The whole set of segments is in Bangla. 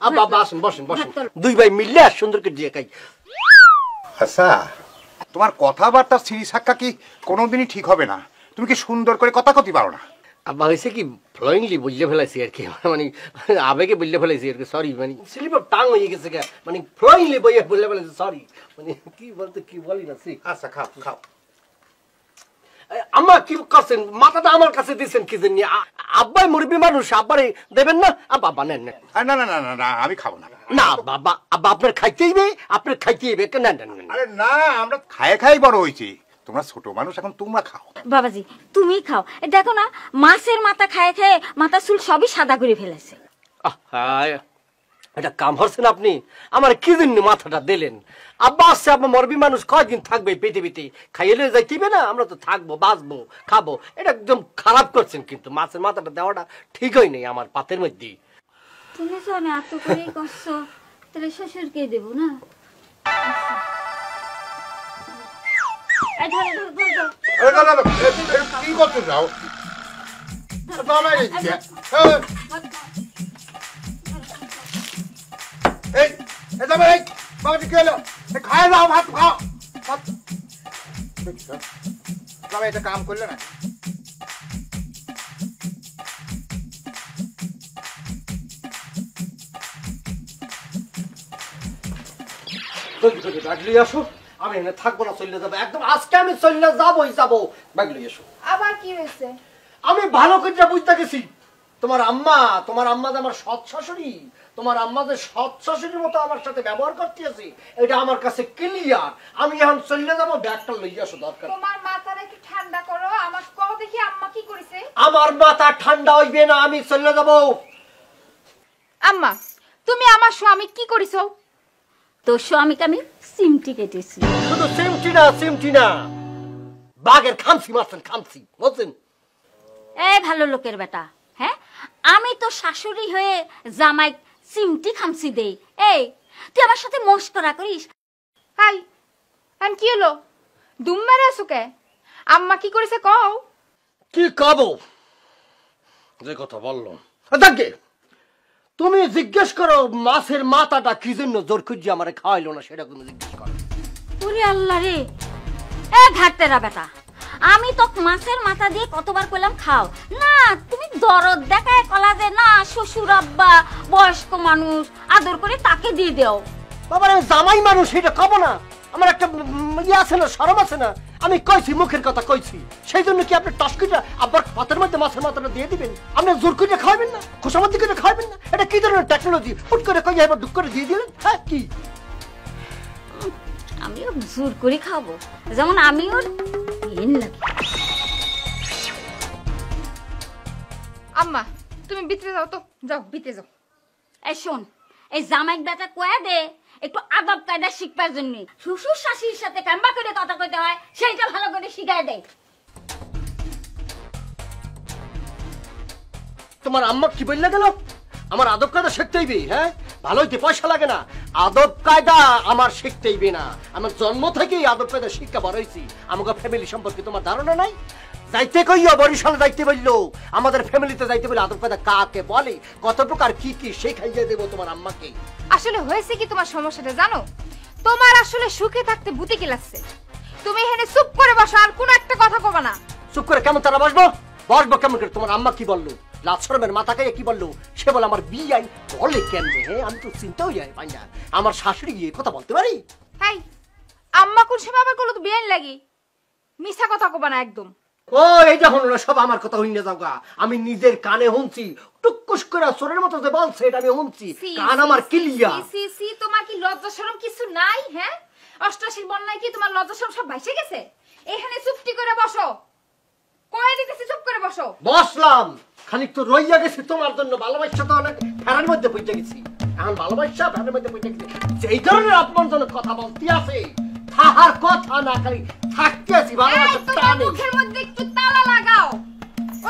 আব্বা বসেন বসেন বসেন, দুই ভাই মিললে সুন্দর করে দিয়ে খাই। আচ্ছা, তোমার কথাবার্তা সিরি সাক্কা কি কোনোদিনই ঠিক হবে না। তুমি কি সুন্দর করে কথা কতি পারো না? আব্বা হয়েছে কি ফ্লোয়িংলি বুঝলে ফেলাইছি আর কি, মানে আবেগে বুঝলে ফেলাইছি আর কি, সরি, মানে স্লিপ অফ টাং হয়ে গেছে, মানে ফ্লোয়িংলি বুঝলে ফেলাইছি, সরি, মানে কি বলতে কি বলি না। আচ্ছা খাও খাও। আম্মা কি করছেন, মাথাটা আমার কাছে দিচ্ছেন কি জন্য? আব্বাই মুরব্বী মানুষ, আব্বারে দেবেন না? আব্বা নেন নেন। না না না না না, আমি খাবো না। না বাবা, আব্বা আপনার খাইতেই হবে, আপনার খাইতেই হবে। না না না, আরে না, আমরা খাই খাই বড় হয়েছি, তোমরা ছোট মানুষ, এখন তোমরা খাও। বাবাজি তুমি খাও, দেখো না মাছের মাথা খায় খায় মাথা চুল সবই সাদা করে ফেলেছে। এটা কাম হচ্ছেন আপনি, আমার কি জন্য মাথাটা দিলেন? আব্বা আসছে, আপনার মরবি মানুষ কয়দিন থাকবে পৃথিবীতে, খাইলে যাইতেবে না? আমরা তো থাকবো, বাঁচবো, খাবো। এটা একদম খারাপ করছেন, কিন্তু মাছের মাথাটা দেওয়াটা ঠিক হয় নাই আমার পাতের মধ্যে। তুমি তো এত করে করছো, তাহলে শ্বশুরকে দেবো না? কি করতে যাও? খায় যাও, ভাত খাও। এটা কাম করলে না। ব্যাগ লিয়ে আসো, আমি এখানে থাকবো না, চলে যাবো একদম, আজকে আমি চলে যাবোই যাবো। ব্যাগ লিয়ে এসো। আবার কি হয়েছে? আমি ভালো করে বুঝতে গেছি, তোমার আম্মা যে আমার সৎ শাশুড়ি, তোমার আম্মা যে সৎ শাশুড়ির মতো আমার সাথে ব্যবহার করতে আছে, এটা আমার কাছে ক্লিয়ার। আমি এখন চলে যাবো, ব্যাগটা লইয়া আসো দরকার। তোমার মাথাটা একটু ঠান্ডা করো, আমার কও দেখি আম্মা কি করেছে। আমার মাথা ঠান্ডা হইবে না, আমি চলে যাবো। আম্মা তুমি আমার স্বামী কি করিছো? তোর স্বামীকে আমি সিমটি কেটেছি। শুধু সিমটি না, বাঘের খামসি মারছেন, খামসি বুঝছেন? ভালো লোকের বেটা, হ্যাঁ আমি তো শাশুড়ি হয়ে জামাই সিমটি খামসি দেই। তুই আমার সাথে মস্করা করিস? হাই আমি কি হলো, দুম মেরে আছো কে? আম্মা কি করেছে কও? কি কবো, যে কথা বললো দেখে তুমি জিজ্ঞেস করো, মাছের মাথাটা কি জন্য জোর খুঁজে আমার খাওয়াইলো না, সেটা তুমি জিজ্ঞেস করো। ওরে আল্লাহ রে, ঘাটতেরা বেটা, আমি তো মাছের মাথা দিয়ে কতবার কইলাম খাও না, তুমি দরদ দেখায় কলা যে না শ্বশুর আব্বা বয়স্ক মানুষ, আদর করে তাকে দিয়ে দাও। বাবা আমি জামাই মানুষ, এটা কব না? আমার একটা ইয়ে আছে না, শরম আছে না? আমি কইছি, মুখের কথা কইছি, সেই জন্য কি আপনি টসকিটা আব্বার পাতের মধ্যে মাছের মাথাটা দিয়ে দিবেন? আপনি জোর করে খাওয়াবেন না, খুশামতি করে খাওয়াবেন না? এটা কি ধরনের টেকনোলজি? ফুট করে কই এবার দুঃখ করে দিয়ে দিলেন? হ্যাঁ কি আমিও জোর করে খাবো, যেমন আমিও আম্মা তুমি ভিতরে যাও তো, যাও ভিতরে যাও। শোন, এই জামাই বেটা কয়ে দে একটু আদব কায়দা শিখবার জন্য, শ্বশুর শাশুড়ির সাথে কেমবা করে কথা কইতে হয় সেইটা ভালো করে শিখায় দে। তোমার আম্মা কি বললে গেল? আমার আদব কায়দা শিখতে হইবে? হ্যাঁ ভালো হইতে পয়সা লাগে না, আদব কায়দা আমার শিখতে হইবে না। আমার জন্ম থেকেই আদব কায়দা শিক্ষা বড় হয়েছি। আমাকে ফ্যামিলি সম্পর্কে তোমার ধারণা নাই? যাইতে কইও বরিশালে যাইতে বললো, আমাদের ফ্যামিলিতে যাইতে বলে আদব কায়দা কাকে বলে, কত প্রকার কি কি শেখাইয়ে দেবো তোমার আম্মাকে। আসলে হয়েছে কি তোমার সমস্যাটা জানো? তোমার আসলে সুখে থাকতে ভূতে কি লাগছে। তুমি এখানে চুপ করে বসো, আর কোনো একটা কথা কবা না। চুপ করে কেমন তারা বসবো? বসবো কেমন করে? তোমার আম্মা কি বললো? লাজ শরমের মাথা খাইয়ে কি বললো? সে বলে আমার বিয়ে আইন বলে কেমনে? হ্যাঁ আমি তো চিন্তাও যাই পাই না, আমার শাশুড়ি গিয়ে কথা বলতে পারি? হাই আম্মা কোন সময় আবার করলো তো বিয়ে লাগি, মিছা কথা কবা না একদম। ও এইটা হলো না, সব আমার কথা হইনে যাও গা। আমি নিজের কানে শুনছি, টুকুস করে চোরের মতো যে বলছে এটা আমি শুনছি, কান আমার ক্লিয়ার। সি সি তোমার কি লজ্জা শরম কিছু নাই? হ্যাঁ 88 বন্যায় কি তোমার লজ্জা শরম সব ভাইসে গেছে? এখানে চুপটি করে বসো, কয়ে দিতেছি চুপ করে বসো। বসলাম, খানিক তো রইয়া গেছি তোমার জন্য, ভালোবাসা তো অনেক ফেরার মধ্যে পড়ে গেছি, এখন ভালোবাসা ফেরার মধ্যে পড়ে গেছি। যেই ধরনের অপমানজনক কথা বলতে আছে, তাহার কথা না খালি থাকতে আছি ভালোবাসা টানে। মুখের মধ্যে একটু তালা লাগাও,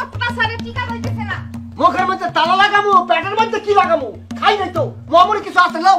অত্যাচারে টিকা হইতেছে না। মুখের মধ্যে তালা লাগামু, পেটের মধ্যে কি লাগামু? খাই নাই তো, মামুনি কিছু আছে নাও।